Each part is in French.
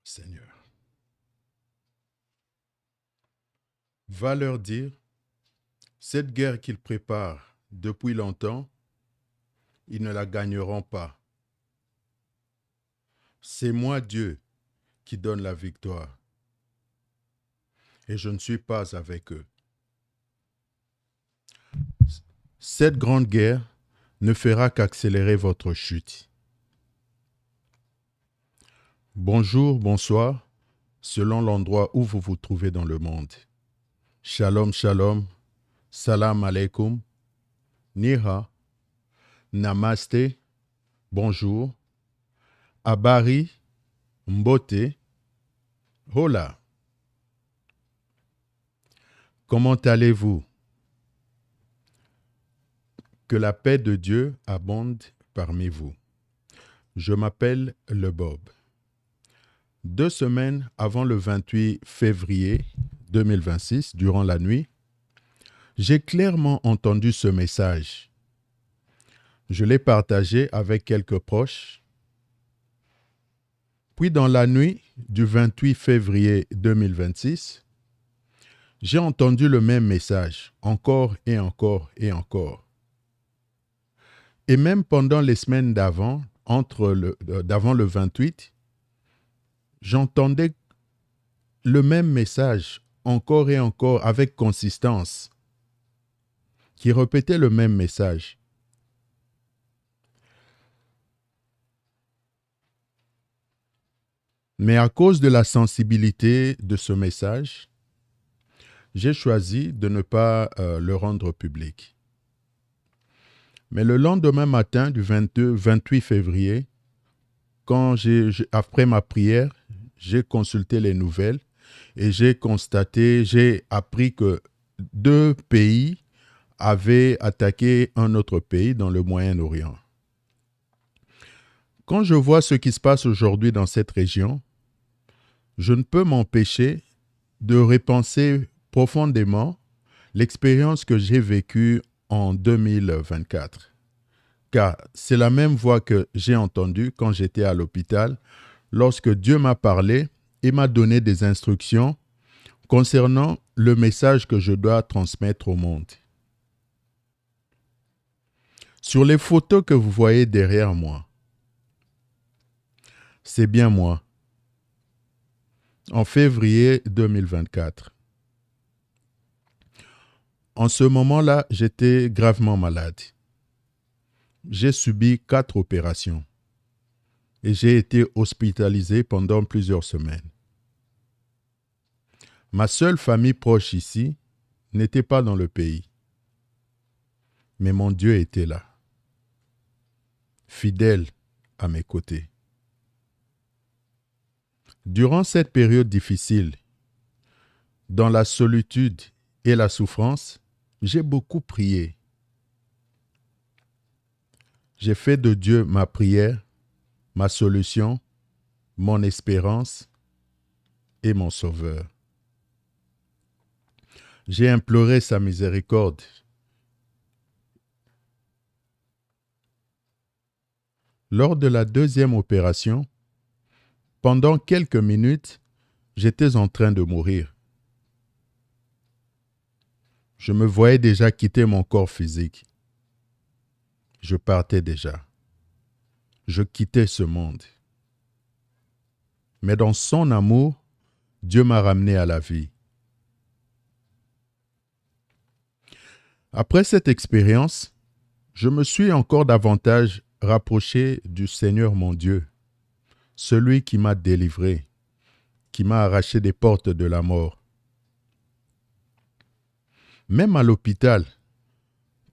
Seigneur. Va leur dire, cette guerre qu'ils préparent depuis longtemps, ils ne la gagneront pas. C'est moi, Dieu, qui donne la victoire. Et je ne suis pas avec eux. Cette grande guerre ne fera qu'accélérer votre chute. Bonjour, bonsoir, selon l'endroit où vous vous trouvez dans le monde. Shalom, shalom, salam alaikum, niha, namaste, bonjour, abari, mbote, hola. Comment allez-vous? Que la paix de Dieu abonde parmi vous. Je m'appelle Le Bob. 2 semaines avant le 28 février 2026, durant la nuit, j'ai clairement entendu ce message. Je l'ai partagé avec quelques proches. Puis dans la nuit du 28 février 2026, j'ai entendu le même message, encore et encore et encore. Et même pendant les semaines d'avant, d'avant le 28, j'entendais le même message, encore et encore, avec consistance, qui répétait le même message. Mais à cause de la sensibilité de ce message, j'ai choisi de ne pas le rendre public. Mais le lendemain matin du 28 février, après ma prière, j'ai consulté les nouvelles et j'ai appris que 2 pays avaient attaqué un autre pays dans le Moyen-Orient. Quand je vois ce qui se passe aujourd'hui dans cette région, je ne peux m'empêcher de repenser profondément l'expérience que j'ai vécue en 2024. Car c'est la même voix que j'ai entendue quand j'étais à l'hôpital, lorsque Dieu m'a parlé et m'a donné des instructions concernant le message que je dois transmettre au monde. Sur les photos que vous voyez derrière moi, c'est bien moi, en février 2024. En ce moment-là, j'étais gravement malade. J'ai subi 4 opérations et j'ai été hospitalisé pendant plusieurs semaines. Ma seule famille proche ici n'était pas dans le pays, mais mon Dieu était là, fidèle à mes côtés. Durant cette période difficile, dans la solitude et la souffrance, j'ai beaucoup prié. J'ai fait de Dieu ma prière, ma solution, mon espérance et mon sauveur. J'ai imploré sa miséricorde. Lors de la 2e opération, pendant quelques minutes, j'étais en train de mourir. Je me voyais déjà quitter mon corps physique. Je partais déjà. Je quittais ce monde. Mais dans son amour, Dieu m'a ramené à la vie. Après cette expérience, je me suis encore davantage rapproché du Seigneur mon Dieu, celui qui m'a délivré, qui m'a arraché des portes de la mort. Même à l'hôpital,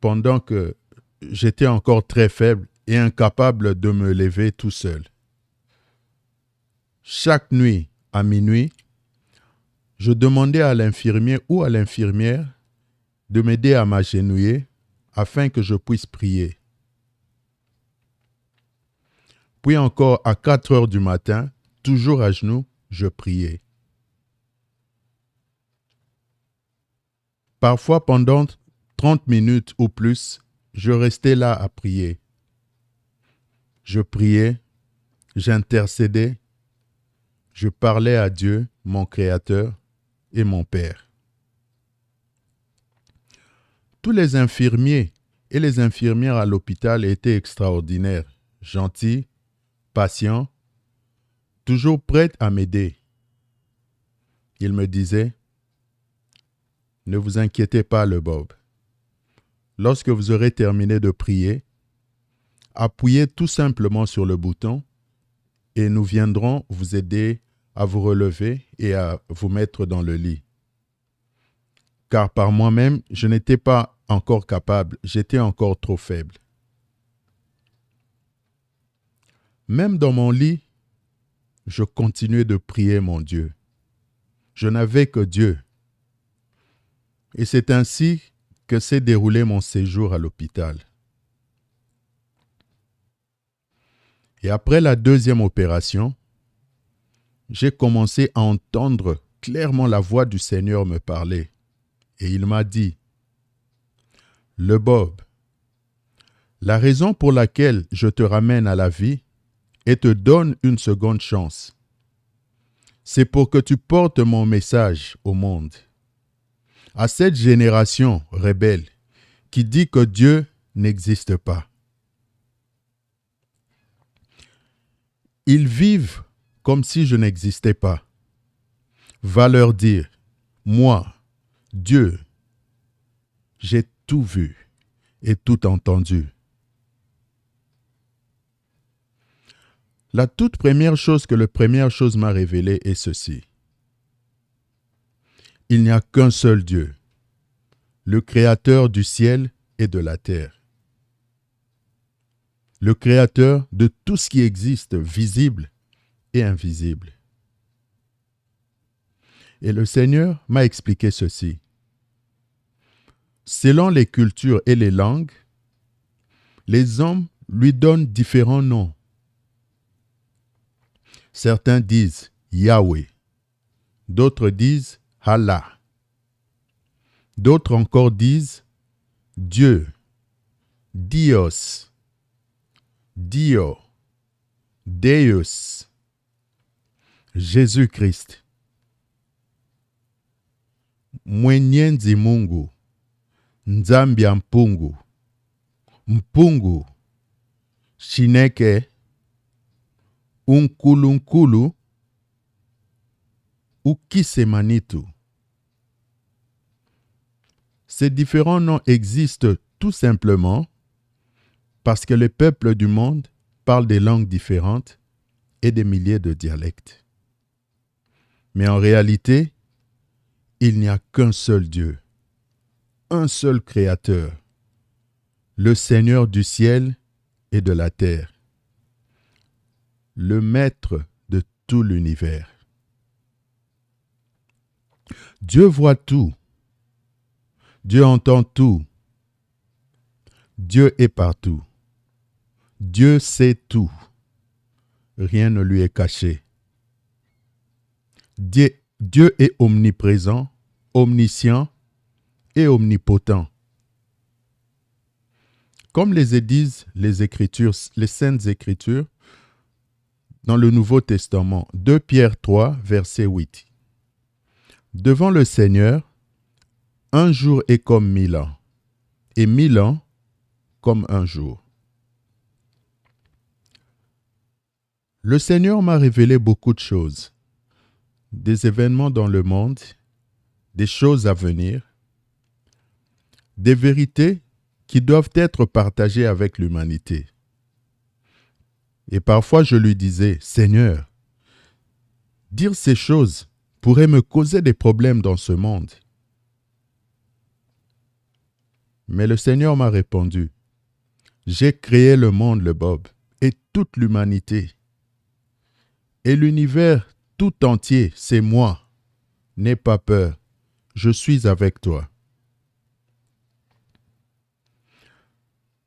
pendant que j'étais encore très faible et incapable de me lever tout seul. Chaque nuit, à minuit, je demandais à l'infirmier ou à l'infirmière de m'aider à m'agenouiller afin que je puisse prier. Puis encore à 4 heures du matin, toujours à genoux, je priais. Parfois pendant 30 minutes ou plus, je restais là à prier. Je priais, j'intercédais, Je parlais à Dieu, mon Créateur et mon Père. Tous les infirmiers et les infirmières à l'hôpital étaient extraordinaires, gentils, patients, toujours prêts à m'aider. Ils me disaient, « Ne vous inquiétez pas, le Bob. Lorsque vous aurez terminé de prier, appuyez tout simplement sur le bouton et nous viendrons vous aider à vous relever et à vous mettre dans le lit. » Car par moi-même, je n'étais pas encore capable, j'étais encore trop faible. Même dans mon lit, je continuais de prier mon Dieu. Je n'avais que Dieu. Et c'est ainsi que s'est déroulé mon séjour à l'hôpital. Et après la deuxième opération, j'ai commencé à entendre clairement la voix du Seigneur me parler. Et il m'a dit, « Le Bob, la raison pour laquelle je te ramène à la vie et te donne une seconde chance, c'est pour que tu portes mon message au monde, à cette génération rebelle qui dit que Dieu n'existe pas. Ils vivent comme si je n'existais pas. Va leur dire, moi, Dieu, j'ai tout vu et tout entendu. » La toute première chose que le première chose m'a révélée est ceci. Il n'y a qu'un seul Dieu, le Créateur du ciel et de la terre. Le Créateur de tout ce qui existe, visible et invisible. Et le Seigneur m'a expliqué ceci. Selon les cultures et les langues, les hommes lui donnent différents noms. Certains disent Yahweh, d'autres disent Allah, d'autres encore disent Dieu, Dios, Dio, Deus, Jésus-Christ, Mwenyezi Mungu, Nzambi Mpungu, Mpungu, Chineke, Unkulunkulu ou Kisemanitu. Ces différents noms existent tout simplement parce que les peuples du monde parlent des langues différentes et des milliers de dialectes. Mais en réalité, il n'y a qu'un seul Dieu, un seul Créateur, le Seigneur du ciel et de la terre, le Maître de tout l'univers. Dieu voit tout, Dieu entend tout, Dieu est partout, Dieu sait tout, rien ne lui est caché. Dieu est omniprésent, omniscient et omnipotent. Comme les disent les Écritures, les Saintes Écritures, dans le Nouveau Testament, 2 Pierre 3, verset 8. Devant le Seigneur, un jour est comme 1000 ans, et 1000 ans comme un jour. Le Seigneur m'a révélé beaucoup de choses, des événements dans le monde, des choses à venir, des vérités qui doivent être partagées avec l'humanité. Et parfois je lui disais, Seigneur, dire ces choses pourrait me causer des problèmes dans ce monde. Mais le Seigneur m'a répondu, j'ai créé le monde, le Bob, et toute l'humanité. Et l'univers tout entier, c'est moi. N'aie pas peur, je suis avec toi.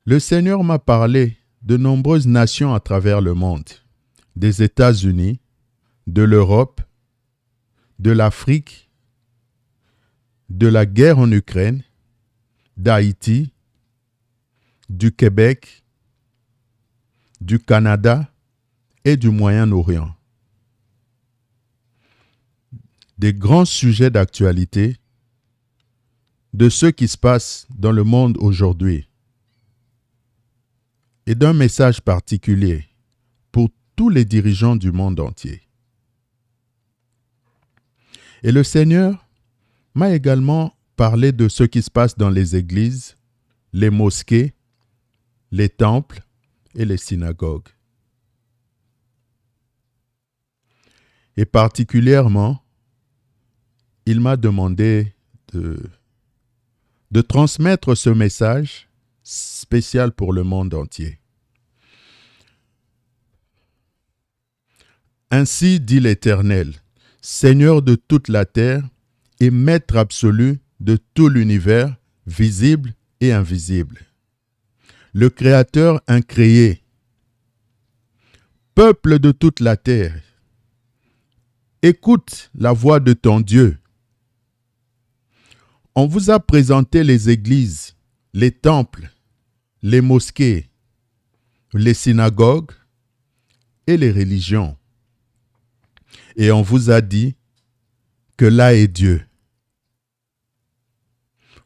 Le Seigneur m'a parlé de nombreuses nations à travers le monde, des États-Unis, de l'Europe, de l'Afrique, de la guerre en Ukraine, d'Haïti, du Québec, du Canada et du Moyen-Orient. des grands sujets d'actualité, de ce qui se passe dans le monde aujourd'hui et d'un message particulier pour tous les dirigeants du monde entier. Et le Seigneur m'a également parlé de ce qui se passe dans les églises, les mosquées, les temples et les synagogues. Et particulièrement, il m'a demandé de transmettre ce message spécial pour le monde entier. Ainsi dit l'Éternel, Seigneur de toute la terre et Maître absolu de tout l'univers, visible et invisible. Le Créateur incréé, peuple de toute la terre, écoute la voix de ton Dieu. On vous a présenté les églises, les temples, les mosquées, les synagogues et les religions. Et on vous a dit que là est Dieu.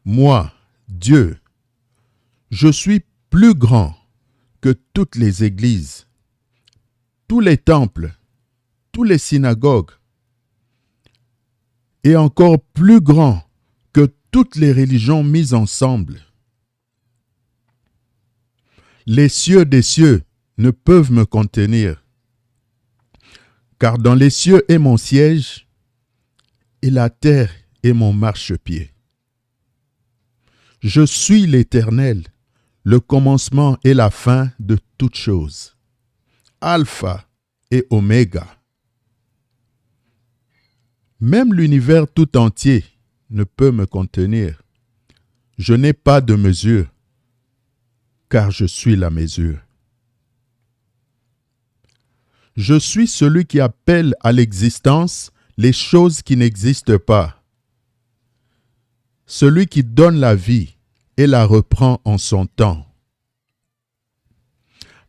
Moi, Dieu, je suis plus grand que toutes les églises, tous les temples, tous les synagogues, et encore plus grand que toutes les religions mises ensemble. Les cieux des cieux ne peuvent me contenir, car dans les cieux est mon siège et la terre est mon marchepied. Je suis l'Éternel, le commencement et la fin de toutes choses, Alpha et Oméga. Même l'univers tout entier ne peut me contenir. Je n'ai pas de mesure, car je suis la mesure. Je suis celui qui appelle à l'existence les choses qui n'existent pas. Celui qui donne la vie et la reprend en son temps.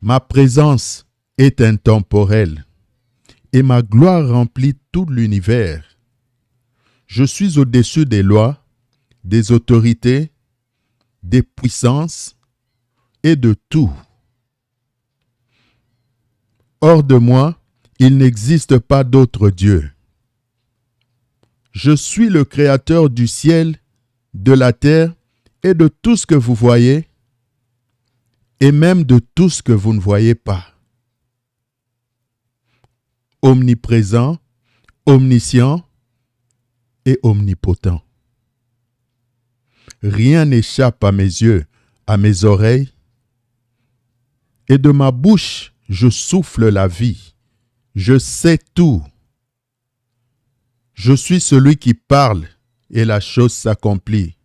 Ma présence est intemporelle et ma gloire remplit tout l'univers. Je suis au-dessus des lois, des autorités, des puissances et de tout. Hors de moi, il n'existe pas d'autre Dieu. Je suis le Créateur du ciel, de la terre et de tout ce que vous voyez, et même de tout ce que vous ne voyez pas. Omniprésent, omniscient et omnipotent. Rien n'échappe à mes yeux, à mes oreilles, et de ma bouche, je souffle la vie. Je sais tout. Je suis celui qui parle et la chose s'accomplit.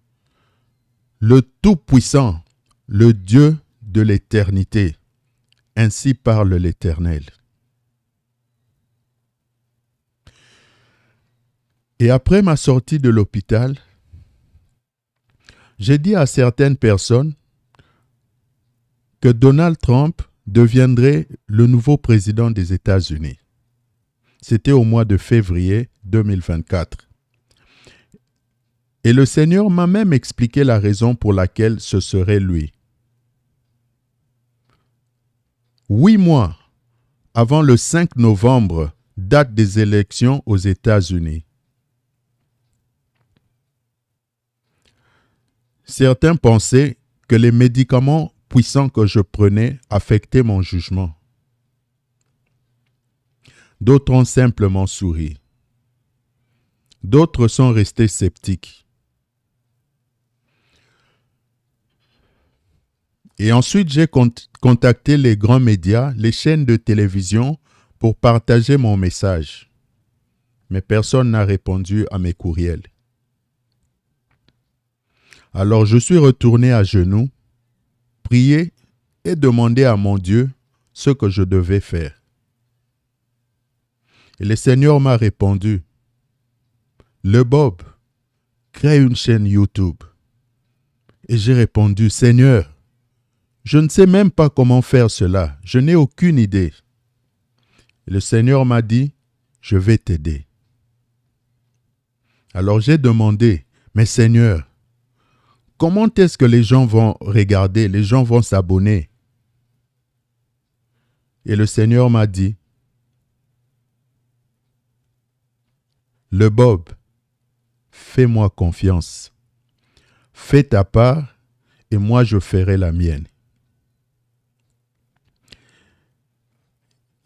Le Tout-Puissant, le Dieu de l'éternité. Ainsi parle l'Éternel. Et après ma sortie de l'hôpital, j'ai dit à certaines personnes que Donald Trump deviendrait le nouveau président des États-Unis. C'était au mois de février 2024. Et le Seigneur m'a même expliqué la raison pour laquelle ce serait lui. 8 mois avant le 5 novembre, date des élections aux États-Unis, certains pensaient que les médicaments puissants que je prenais affectaient mon jugement. D'autres ont simplement souri. D'autres sont restés sceptiques. Et ensuite, j'ai contacté les grands médias, les chaînes de télévision pour partager mon message. Mais personne n'a répondu à mes courriels. Alors je suis retourné à genoux, prier et demander à mon Dieu ce que je devais faire. Et le Seigneur m'a répondu, « Le Bob, crée une chaîne YouTube. » Et j'ai répondu, « Seigneur, je ne sais même pas comment faire cela. Je n'ai aucune idée. » Et le Seigneur m'a dit, « Je vais t'aider. » Alors j'ai demandé, mais Seigneur, comment est-ce que les gens vont regarder, les gens vont s'abonner? Et le Seigneur m'a dit, le Bob, fais-moi confiance. Fais ta part et moi je ferai la mienne.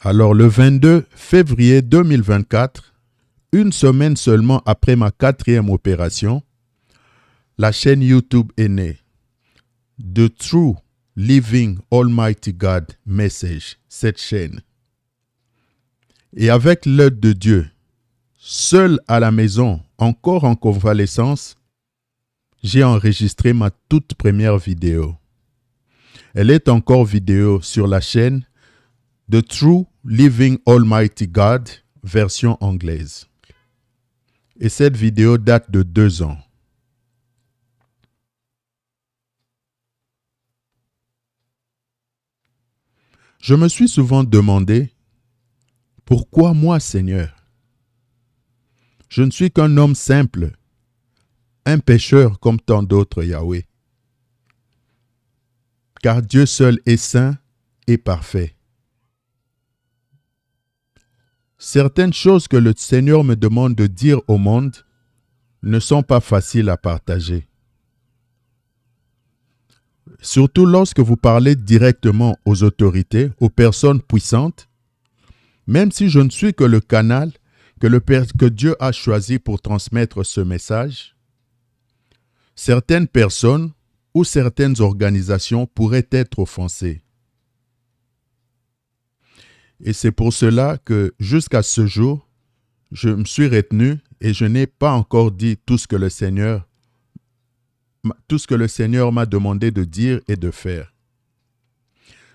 Alors le 22 février 2024, une semaine seulement après ma 4e opération, la chaîne YouTube est née. The True Living Almighty God Message, cette chaîne. Et avec l'aide de Dieu, seul à la maison, encore en convalescence, j'ai enregistré ma toute première vidéo. Elle est encore vidéo sur la chaîne The True Living Almighty God, version anglaise. Et cette vidéo date de 2 ans. Je me suis souvent demandé, pourquoi moi, Seigneur? Je ne suis qu'un homme simple, un pécheur comme tant d'autres, Yahweh. Car Dieu seul est saint et parfait. Certaines choses que le Seigneur me demande de dire au monde ne sont pas faciles à partager. Surtout lorsque vous parlez directement aux autorités, aux personnes puissantes, même si je ne suis que le canal que Dieu a choisi pour transmettre ce message, certaines personnes ou certaines organisations pourraient être offensées. Et c'est pour cela que jusqu'à ce jour, je me suis retenu et je n'ai pas encore dit tout ce que le Seigneur m'a demandé de dire et de faire.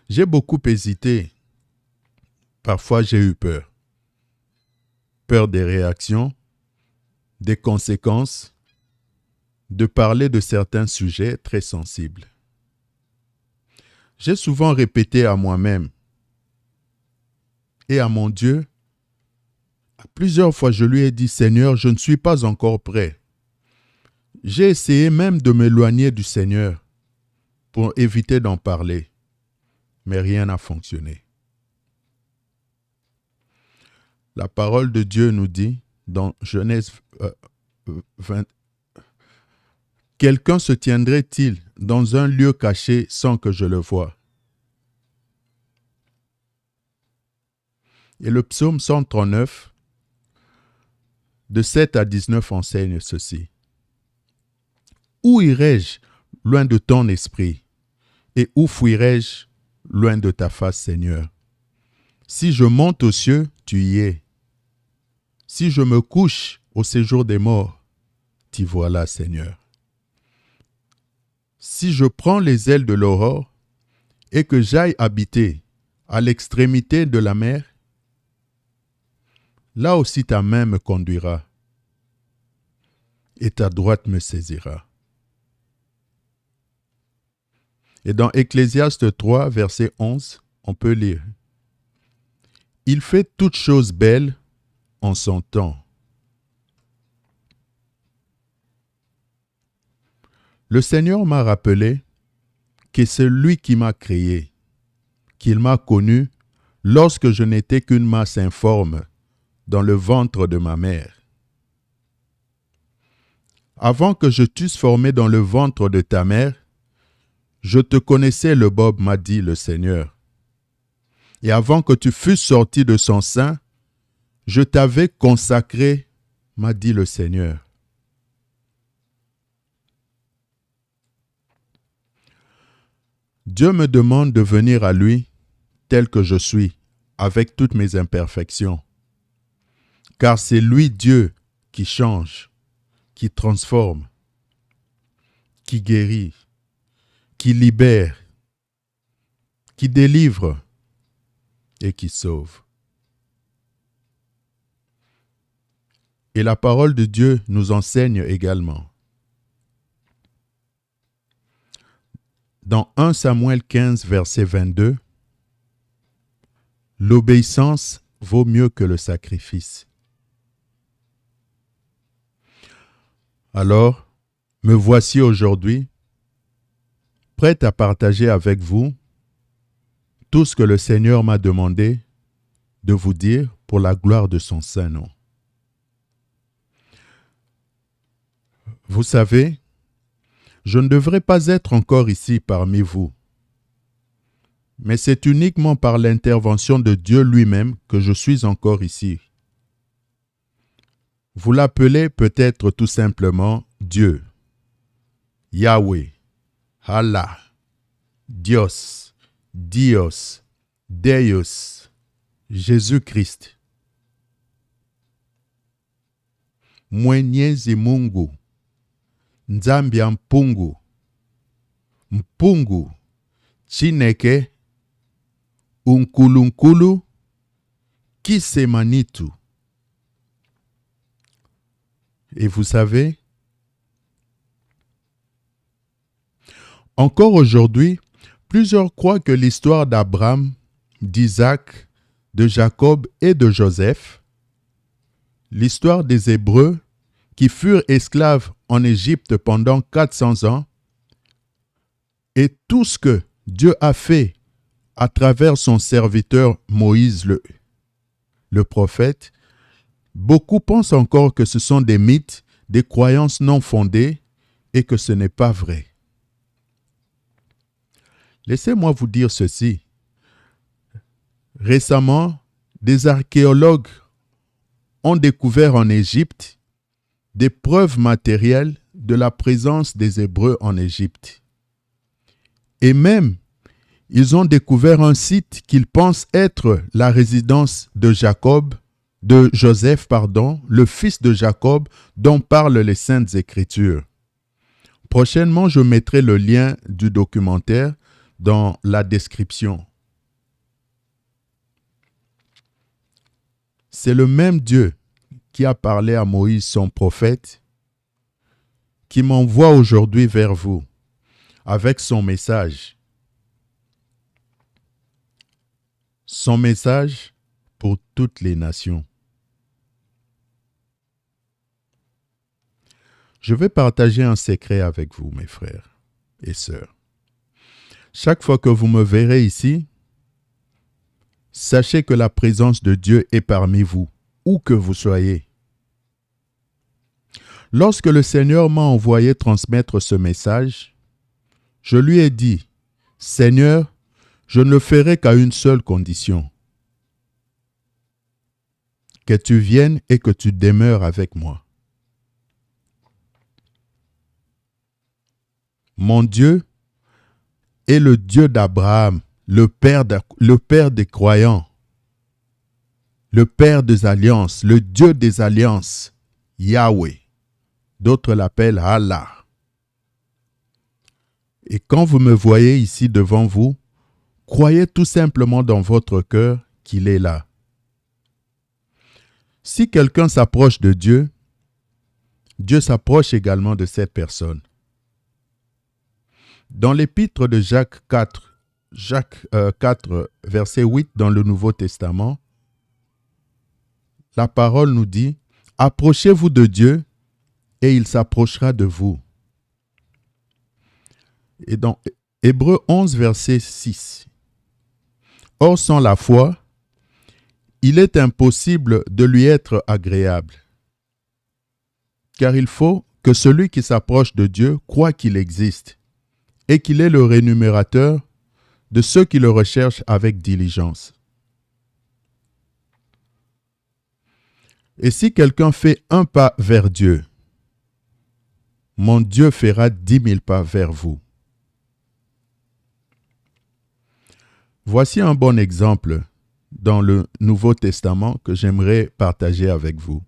J'ai beaucoup hésité. Parfois, j'ai eu peur. Peur des réactions, des conséquences, de parler de certains sujets très sensibles. J'ai souvent répété à moi-même et à mon Dieu, plusieurs fois je lui ai dit, Seigneur, je ne suis pas encore prêt. J'ai essayé même de m'éloigner du Seigneur pour éviter d'en parler, mais rien n'a fonctionné. La parole de Dieu nous dit dans Genèse 20, quelqu'un se tiendrait-il dans un lieu caché sans que je le voie? Et le psaume 139, de 7 à 19 enseigne ceci. Où irai-je loin de ton esprit? Et où fuirai-je loin de ta face, Seigneur? Si je monte aux cieux, tu y es. Si je me couche au séjour des morts, t'y voilà, Seigneur. Si je prends les ailes de l'aurore et que j'aille habiter à l'extrémité de la mer, là aussi ta main me conduira et ta droite me saisira. Et dans Ecclésiaste 3, verset 11, on peut lire « Il fait toutes choses belles en son temps. » Le Seigneur m'a rappelé que c'est lui qui m'a créé, qu'il m'a connu lorsque je n'étais qu'une masse informe dans le ventre de ma mère. Avant que je t'eusse formé dans le ventre de ta mère, je te connaissais, le Bob, m'a dit le Seigneur. Et avant que tu fusses sorti de son sein, je t'avais consacré, m'a dit le Seigneur. Dieu me demande de venir à lui tel que je suis, avec toutes mes imperfections. Car c'est lui, Dieu, qui change, qui transforme, qui guérit, qui libère, qui délivre et qui sauve. Et la parole de Dieu nous enseigne également. Dans 1 Samuel 15, verset 22, l'obéissance vaut mieux que le sacrifice. Alors, me voici aujourd'hui, prêt à partager avec vous tout ce que le Seigneur m'a demandé de vous dire pour la gloire de son saint nom. Vous savez, je ne devrais pas être encore ici parmi vous, mais c'est uniquement par l'intervention de Dieu lui-même que je suis encore ici. Vous l'appelez peut-être tout simplement Dieu, Yahweh, Allah, Dios, Dios, Deus, Jésus-Christ. Mwenyezi Mungu, Nzambi Mpungu, Mpungu, Chineke, Unkulunkulu, Kisemanitu. Et vous savez, encore aujourd'hui, plusieurs croient que l'histoire d'Abraham, d'Isaac, de Jacob et de Joseph, l'histoire des Hébreux qui furent esclaves en Égypte pendant 400 ans, et tout ce que Dieu a fait à travers son serviteur Moïse le prophète, beaucoup pensent encore que ce sont des mythes, des croyances non fondées et que ce n'est pas vrai. Laissez-moi vous dire ceci. Récemment, des archéologues ont découvert en Égypte des preuves matérielles de la présence des Hébreux en Égypte. Et même, ils ont découvert un site qu'ils pensent être la résidence de Joseph, le fils de Jacob, dont parlent les Saintes Écritures. Prochainement, je mettrai le lien du documentaire dans la description. C'est le même Dieu qui a parlé à Moïse, son prophète, qui m'envoie aujourd'hui vers vous avec son message. Son message pour toutes les nations. Je vais partager un secret avec vous, mes frères et sœurs. Chaque fois que vous me verrez ici, sachez que la présence de Dieu est parmi vous, où que vous soyez. Lorsque le Seigneur m'a envoyé transmettre ce message, je lui ai dit, « Seigneur, je ne le ferai qu'à une seule condition, que tu viennes et que tu demeures avec moi. » Mon Dieu est le Dieu d'Abraham, le Père des croyants, le Père des alliances, le Dieu des alliances, Yahweh. D'autres l'appellent Allah. Et quand vous me voyez ici devant vous, croyez tout simplement dans votre cœur qu'il est là. Si quelqu'un s'approche de Dieu, Dieu s'approche également de cette personne. Dans l'épître de Jacques 4, verset 8 dans le Nouveau Testament, la parole nous dit « Approchez-vous de Dieu et il s'approchera de vous. » Et dans Hébreux 11, verset 6, « Or sans la foi, il est impossible de lui être agréable, car il faut que celui qui s'approche de Dieu croit qu'il existe et qu'il est le rémunérateur de ceux qui le recherchent avec diligence. » Et si quelqu'un fait un pas vers Dieu, mon Dieu fera 10 000 pas vers vous. Voici un bon exemple dans le Nouveau Testament que j'aimerais partager avec vous.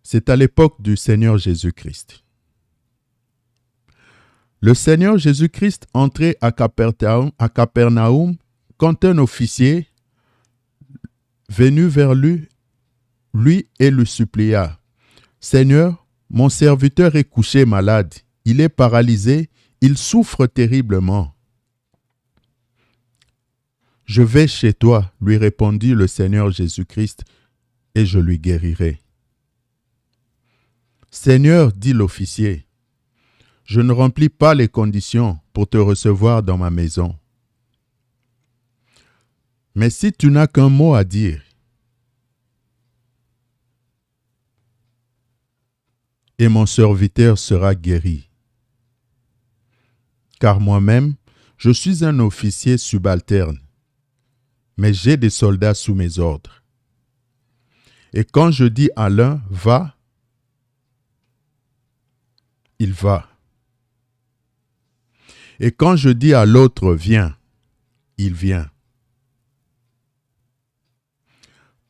C'est à l'époque du Seigneur Jésus-Christ. Le Seigneur Jésus-Christ entrait à Capernaum quand un officier venu vers lui et le supplia. « Seigneur, mon serviteur est couché malade, il est paralysé, il souffre terriblement. » « Je vais chez toi, lui répondit le Seigneur Jésus-Christ, et je lui guérirai. Seigneur, dit l'officier, je ne remplis pas les conditions pour te recevoir dans ma maison. Mais si tu n'as qu'un mot à dire, et mon serviteur sera guéri. Car moi-même, je suis un officier subalterne, mais j'ai des soldats sous mes ordres. Et quand je dis à l'un, va, il va. Et quand je dis à l'autre, viens, il vient.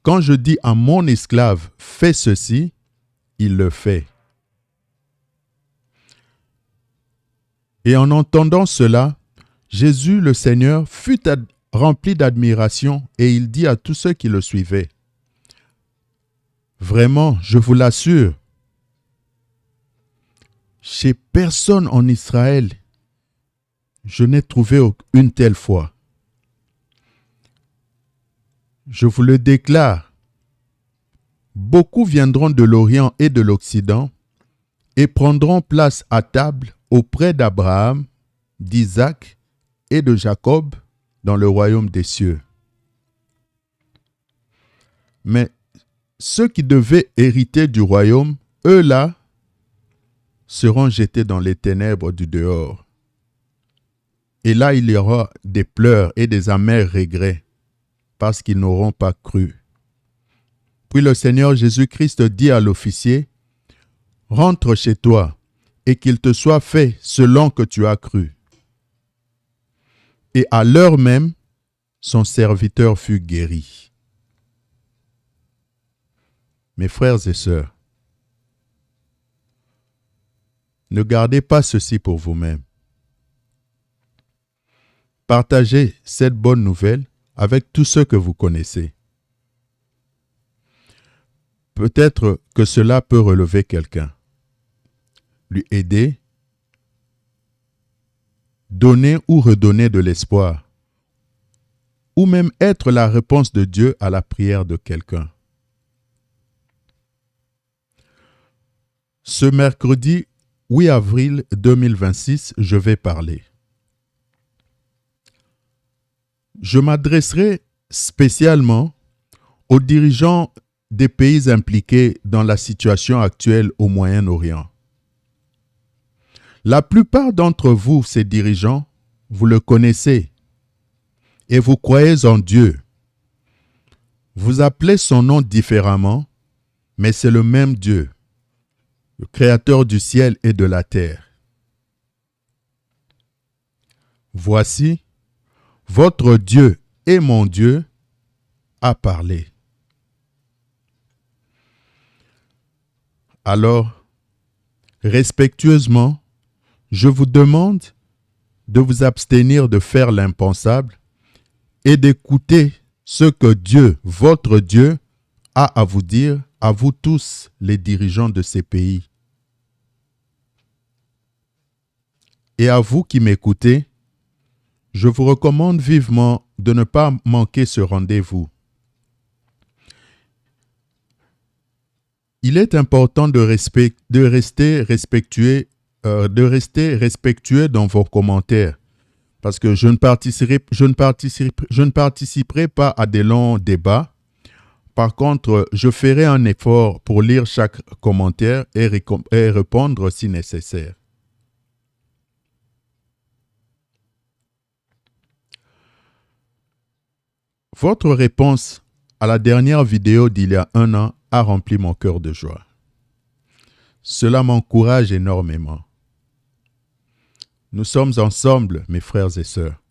Quand je dis à mon esclave, fais ceci, il le fait. Et en entendant cela, Jésus le Seigneur fut rempli d'admiration et il dit à tous ceux qui le suivaient, vraiment, je vous l'assure, chez personne en Israël, je n'ai trouvé une telle foi. Je vous le déclare, beaucoup viendront de l'Orient et de l'Occident et prendront place à table auprès d'Abraham, d'Isaac et de Jacob dans le royaume des cieux. Mais ceux qui devaient hériter du royaume, eux-là, seront jetés dans les ténèbres du dehors. Et là, il y aura des pleurs et des amers regrets, parce qu'ils n'auront pas cru. Puis le Seigneur Jésus-Christ dit à l'officier, « Rentre chez toi, et qu'il te soit fait selon que tu as cru. » Et à l'heure même, son serviteur fut guéri. Mes frères et sœurs, ne gardez pas ceci pour vous-même. Partagez cette bonne nouvelle avec tous ceux que vous connaissez. Peut-être que cela peut relever quelqu'un, lui aider, donner ou redonner de l'espoir, ou même être la réponse de Dieu à la prière de quelqu'un. Ce mercredi 8 avril 2026, je vais parler. Je m'adresserai spécialement aux dirigeants des pays impliqués dans la situation actuelle au Moyen-Orient. La plupart d'entre vous, ces dirigeants, vous le connaissez et vous croyez en Dieu. Vous appelez son nom différemment, mais c'est le même Dieu, le Créateur du ciel et de la terre. Voici, votre Dieu et mon Dieu a parlé. Alors, respectueusement, je vous demande de vous abstenir de faire l'impensable et d'écouter ce que Dieu, votre Dieu, a à vous dire, à vous tous, les dirigeants de ces pays. Et à vous qui m'écoutez, je vous recommande vivement de ne pas manquer ce rendez-vous. Il est important de rester respectueux dans vos commentaires, parce que je ne participerai pas à des longs débats. Par contre, je ferai un effort pour lire chaque commentaire et répondre si nécessaire. Votre réponse à la dernière vidéo d'il y a un an a rempli mon cœur de joie. Cela m'encourage énormément. Nous sommes ensemble, mes frères et sœurs.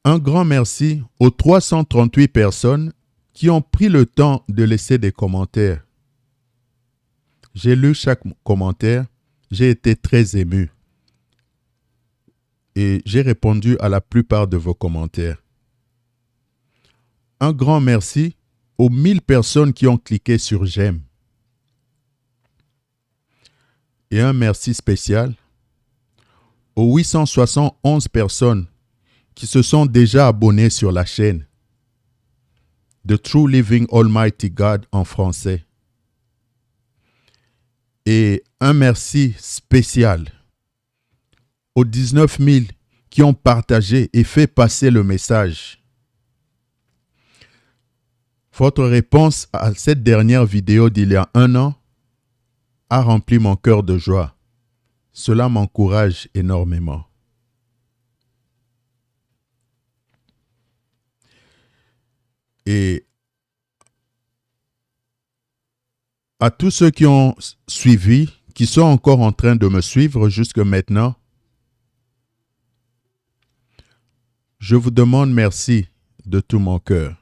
Un grand merci aux 338 personnes qui ont pris le temps de laisser des commentaires. J'ai lu chaque commentaire, j'ai été très ému. Et j'ai répondu à la plupart de vos commentaires. Un grand merci aux 1000 personnes qui ont cliqué sur j'aime. Et un merci spécial aux 871 personnes qui se sont déjà abonnées sur la chaîne. The True Living Almighty God en français. Et un merci spécial aux 19 000 qui ont partagé et fait passer le message. Votre réponse à cette dernière vidéo d'il y a 1 an a rempli mon cœur de joie. Cela m'encourage énormément. Et à tous ceux qui ont suivi, qui sont encore en train de me suivre jusque maintenant, je vous demande merci de tout mon cœur.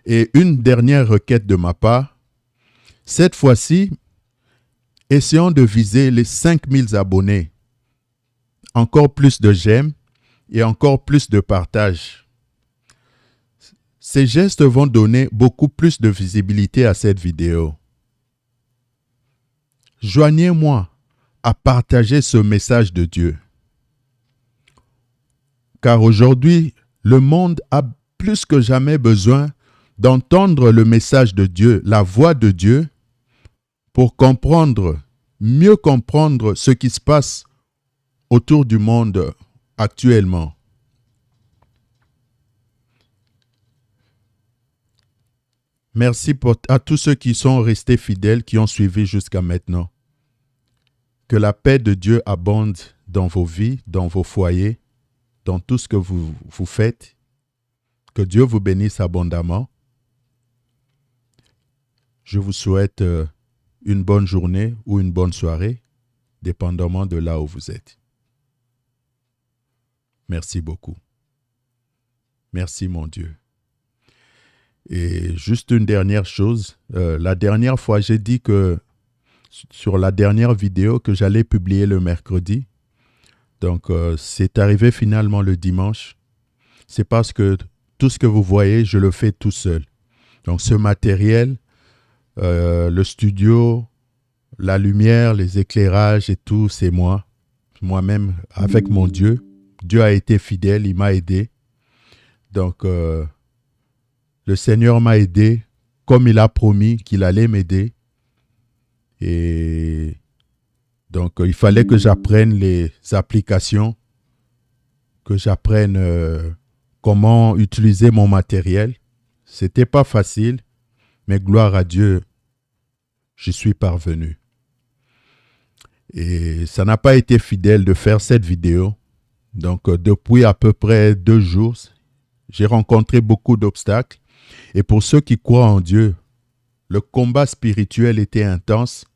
Et une dernière requête de ma part, cette fois-ci, essayons de viser les 5000 abonnés. Encore plus de j'aime et encore plus de partage. Ces gestes vont donner beaucoup plus de visibilité à cette vidéo. Joignez-moi à partager ce message de Dieu. Car aujourd'hui, le monde a plus que jamais besoin d'entendre le message de Dieu, la voix de Dieu, pour mieux comprendre ce qui se passe autour du monde actuellement. Merci à tous ceux qui sont restés fidèles, qui ont suivi jusqu'à maintenant. Que la paix de Dieu abonde dans vos vies, dans vos foyers, dans tout ce que vous faites. Que Dieu vous bénisse abondamment. Je vous souhaite une bonne journée ou une bonne soirée, dépendamment de là où vous êtes. Merci beaucoup. Merci mon Dieu. Et juste une dernière chose, la dernière fois j'ai dit que sur la dernière vidéo que j'allais publier le mercredi, donc c'est arrivé finalement le dimanche. C'est parce que tout ce que vous voyez, je le fais tout seul. Donc ce matériel, le studio, la lumière, les éclairages et tout, c'est moi-même avec mon Dieu. Dieu a été fidèle, il m'a aidé. Donc le Seigneur m'a aidé comme il a promis qu'il allait m'aider. Et donc, il fallait que j'apprenne les applications, que j'apprenne comment utiliser mon matériel. C'était pas facile, mais gloire à Dieu, j'y suis parvenu. Et ça n'a pas été fidèle de faire cette vidéo. Donc, depuis à peu près 2 jours, j'ai rencontré beaucoup d'obstacles. Et pour ceux qui croient en Dieu, le combat spirituel était intense,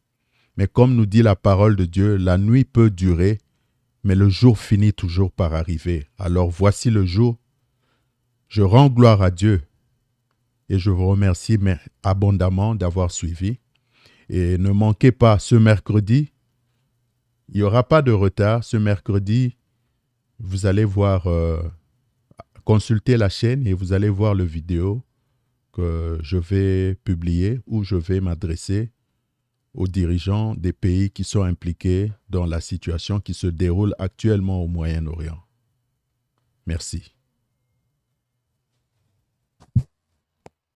mais comme nous dit la parole de Dieu, la nuit peut durer, mais le jour finit toujours par arriver. Alors voici le jour. Je rends gloire à Dieu et je vous remercie abondamment d'avoir suivi. Et ne manquez pas, ce mercredi, il n'y aura pas de retard. Ce mercredi, vous allez voir, consulter la chaîne et vous allez voir le vidéo que je vais publier où je vais m'adresser aux dirigeants des pays qui sont impliqués dans la situation qui se déroule actuellement au Moyen-Orient. Merci.